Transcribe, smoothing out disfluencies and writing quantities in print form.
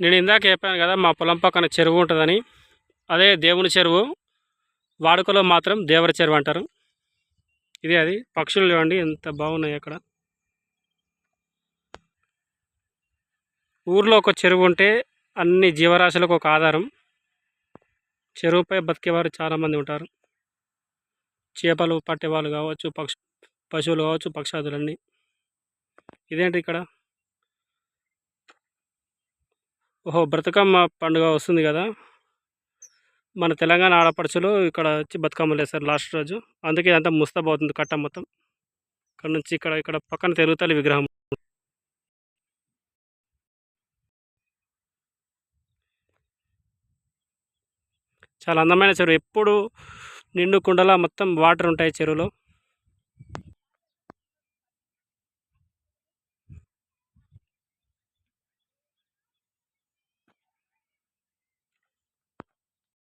నేను ఇందాక చెప్పాను కదా మా పొలం పక్కన చెరువు ఉంటుందని. అదే దేవుని చెరువు. వాడుకలో మాత్రం దేవర చెరువు అంటారు. ఇదే అది. పక్షులు చూడండి ఎంత బాగున్నాయి అక్కడ. ఊర్లో ఒక చెరువు ఉంటే అన్ని జీవరాశులకు ఒక ఆధారం. చెరువుపై బతికేవారు చాలామంది ఉంటారు. చేపలు పట్టేవాళ్ళు కావచ్చు, పశువులు కావచ్చు, పక్షాదులన్నీ. ఇదేంటి ఇక్కడ? ఓహో, బ్రతుకమ్మ పండుగ వస్తుంది కదా. మన తెలంగాణ ఆడపడుచులు ఇక్కడ వచ్చి బతుకమ్మలు వేస్తారు లాస్ట్ రోజు. అందుకే ఇదంతా ముస్తాబవుతుంది కట్ట మొత్తం. ఇక్కడ నుంచి ఇక్కడ ఇక్కడ పక్కన తిరుగుతల్లి విగ్రహం. చాలా అందమైన చెరువు. ఎప్పుడు నిండు కుండలా మొత్తం వాటర్ ఉంటాయి చెరువులో.